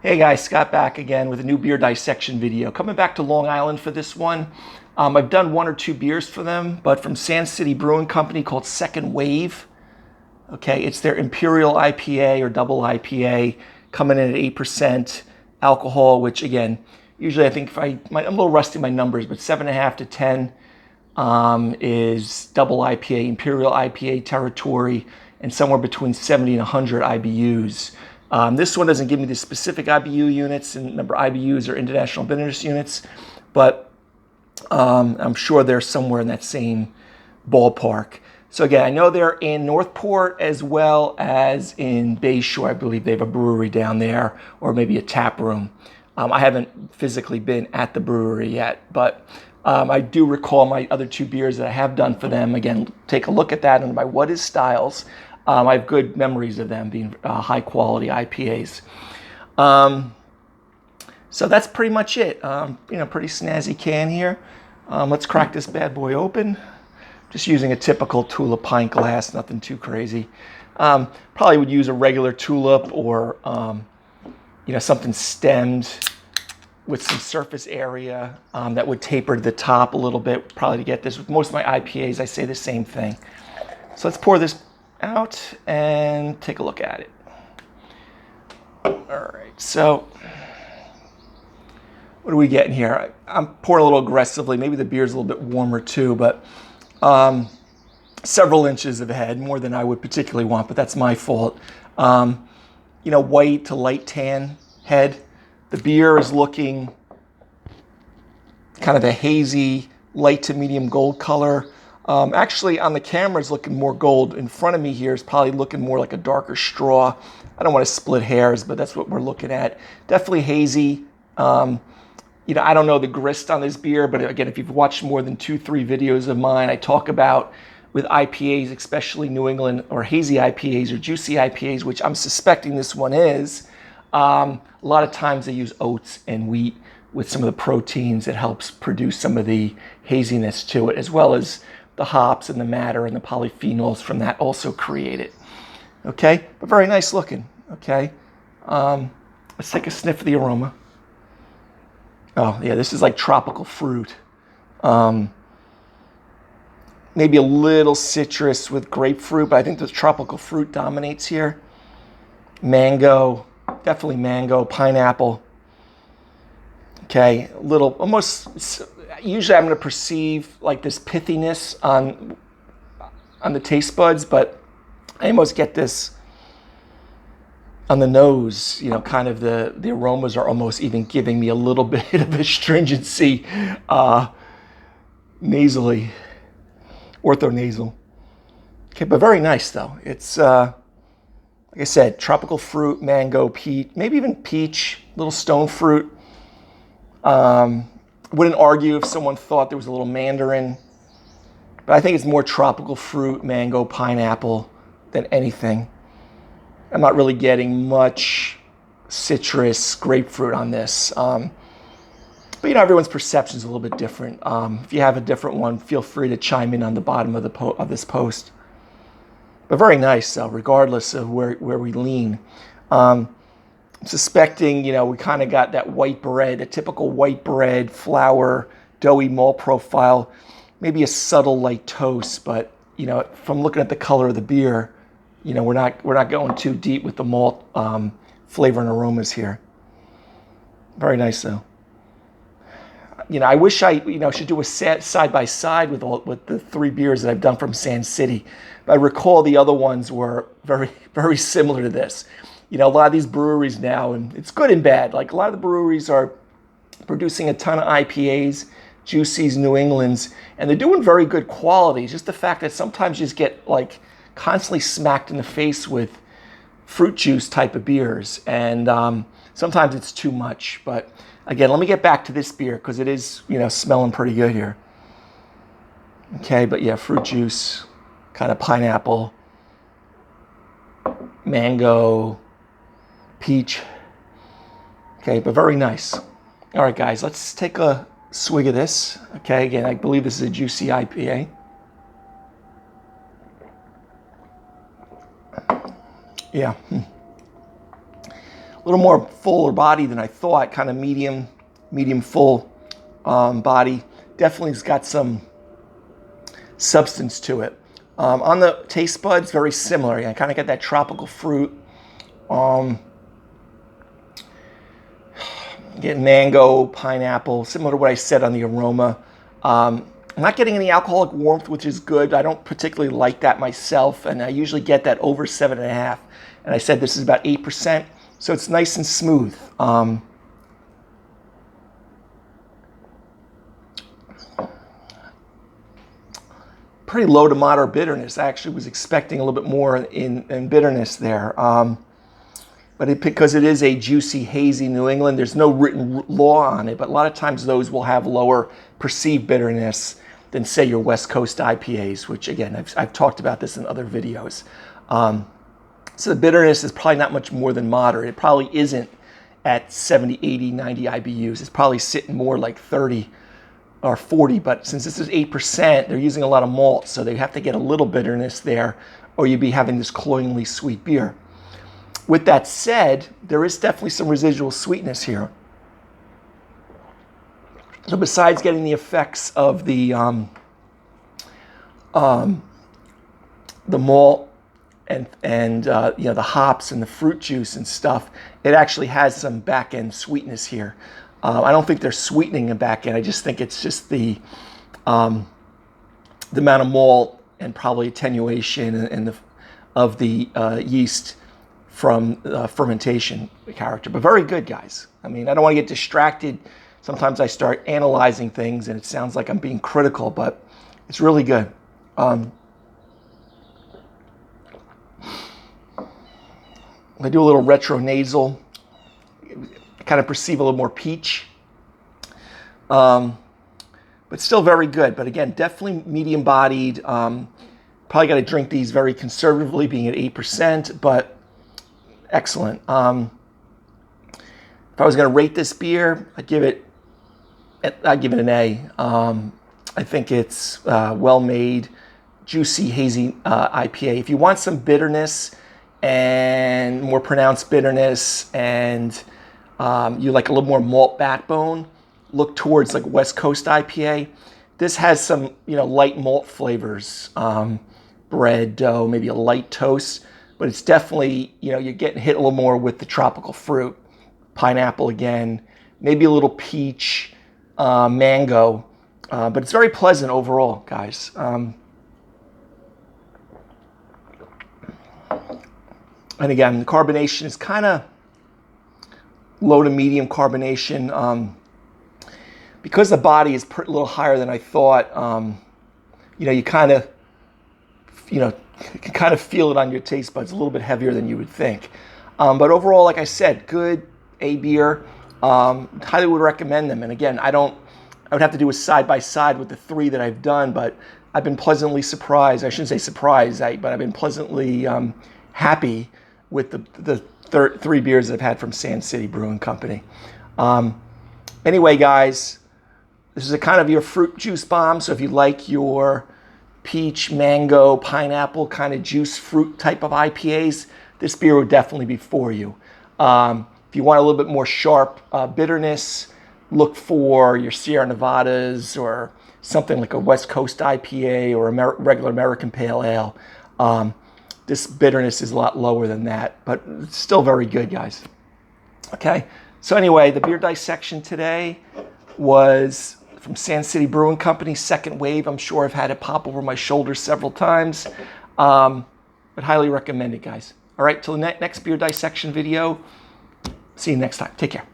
Hey guys, Scott back again with a new beer dissection video. Coming back to Long Island for this one. I've done one or two beers for them, but from Sand City Brewing Company called Second Wave. Okay, it's their Imperial IPA or double IPA coming in at 8% alcohol, which again, usually I think I'm a little rusty in my numbers, but 7.5 to 10 is double IPA, Imperial IPA territory, and somewhere between 70 and 100 IBUs. This one doesn't give me the specific IBU units, and remember IBUs are International Bitterness Units, but I'm sure they're somewhere in that same ballpark. So again, I know they're in Northport as well as in Bayshore. I believe they have a brewery down there, or maybe a tap room. I haven't physically been at the brewery yet, but I do recall my other two beers that I have done for them. Again, take a look at that under my What Is Styles. I have good memories of them being high quality IPAs. So that's pretty much it. Pretty snazzy can here. Let's crack this bad boy open. Just using a typical tulip pint glass, nothing too crazy. Probably would use a regular tulip or something stemmed with some surface area that would taper to the top a little bit, probably to get this. With most of my IPAs, I say the same thing. So let's pour this out and take a look at it. All right, so what are we getting here? I'm pouring a little aggressively. Maybe the beer's a little bit warmer too, but several inches of head, more than I would particularly want, but that's my fault. White to light tan head. The beer is looking kind of a hazy, light to medium gold color. Actually, on the camera, it's looking more gold. In front of me here is probably looking more like a darker straw. I don't want to split hairs, but that's what we're looking at. Definitely hazy. I don't know the grist on this beer, but again, if you've watched more than 2-3 videos of mine, I talk about with IPAs, especially New England or hazy IPAs or juicy IPAs, which I'm suspecting this one is. A lot of times they use oats and wheat with some of the proteins that helps produce some of the haziness to it, as well as the hops and the matter and the polyphenols from that also create it. Okay, but very nice looking. Okay, let's take a sniff of the aroma. Oh yeah, this is like tropical fruit. Maybe a little citrus with grapefruit, but I think the tropical fruit dominates here. Mango, definitely mango, pineapple. Okay, a little, almost, usually I'm going to perceive like this pithiness on the taste buds, but I almost get this on the nose, kind of the aromas are almost even giving me a little bit of astringency nasally, orthonasal. Okay, but very nice though. It's, like I said, tropical fruit, mango, peach, maybe even peach, little stone fruit. Wouldn't argue if someone thought there was a little mandarin, but I think it's more tropical fruit, mango, pineapple than anything. I'm not really getting much citrus, grapefruit on this. But everyone's perception is a little bit different. If you have a different one, feel free to chime in on the bottom of this post. But very nice, regardless of where we lean. I'm suspecting, we kind of got that white bread, the typical white bread, flour, doughy malt profile, maybe a subtle light toast. But from looking at the color of the beer, we're not going too deep with the malt flavor and aromas here. Very nice though. I wish I should do a side by side with the 3 beers that I've done from Sand City. But I recall the other ones were very, very similar to this. A lot of these breweries now, and it's good and bad. Like a lot of the breweries are producing a ton of IPAs, juicies, New Englands, and they're doing very good quality. It's just the fact that sometimes you just get like constantly smacked in the face with fruit juice type of beers, and sometimes it's too much. But again, let me get back to this beer because it is, smelling pretty good here. Okay, but yeah, fruit juice, kind of pineapple, mango, peach. Okay, but very nice. All right, guys, let's take a swig of this. Okay, again, I believe this is a juicy IPA. Yeah. little more fuller body than I thought, kind of medium full body. Definitely has got some substance to it. On the taste buds, very similar. I kind of got that tropical fruit. Getting mango, pineapple, similar to what I said on the aroma. I'm not getting any alcoholic warmth, which is good. I don't particularly like that myself, and I usually get that over 7.5. And I said this is about 8%, so it's nice and smooth. Pretty low to moderate bitterness. I actually was expecting a little bit more in bitterness there. But because it is a juicy, hazy New England, there's no written law on it, but a lot of times those will have lower perceived bitterness than, say, your West Coast IPAs, which, again, I've talked about this in other videos. So the bitterness is probably not much more than moderate. It probably isn't at 70, 80, 90 IBUs. It's probably sitting more like 30 or 40, but since this is 8%, they're using a lot of malt, so they have to get a little bitterness there, or you'd be having this cloyingly sweet beer. With that said, there is definitely some residual sweetness here. So besides getting the effects of the malt and the hops and the fruit juice and stuff, it actually has some back end sweetness here. I don't think they're sweetening the back end. I just think it's just the amount of malt and probably attenuation of the yeast from fermentation character. But very good, guys. I mean, I don't want to get distracted. Sometimes I start analyzing things and it sounds like I'm being critical, but it's really good. I do a little retronasal. I kind of perceive a little more peach. But still very good. But again, definitely medium bodied. Probably got to drink these very conservatively, being at 8%, but excellent. If I was going to rate this beer, I'd give it an A. I think it's well made, juicy, hazy IPA. If you want some bitterness and more pronounced bitterness, and you like a little more malt backbone, look towards like West Coast IPA. This has some light malt flavors, bread, dough, maybe a light toast, but it's definitely you're getting hit a little more with the tropical fruit, pineapple again, maybe a little peach, mango, but it's very pleasant overall, guys. And again, the carbonation is kind of low to medium carbonation. Because the body is a little higher than I thought, you kind of, you can kind of feel it on your taste buds, a little bit heavier than you would think. But overall, like I said, good A beer. Highly would recommend them. And again, I would have to do a side by side with the three that I've done, but I've been pleasantly surprised. I shouldn't say surprised, but I've been pleasantly happy with the three beers that I've had from Sand City Brewing Company. Anyway, guys, this is a kind of your fruit juice bomb. So if you like your peach, mango, pineapple kind of juice fruit type of IPAs, this beer would definitely be for you. If you want a little bit more sharp bitterness, look for your Sierra Nevadas or something like a West Coast IPA or a regular American Pale Ale. This bitterness is a lot lower than that, but it's still very good, guys. Okay, so anyway, the beer dissection today was from Sand City Brewing Company, second wave. I'm sure I've had it pop over my shoulder several times, but highly recommend it, guys. All right, till the next beer dissection video. See you next time. Take care.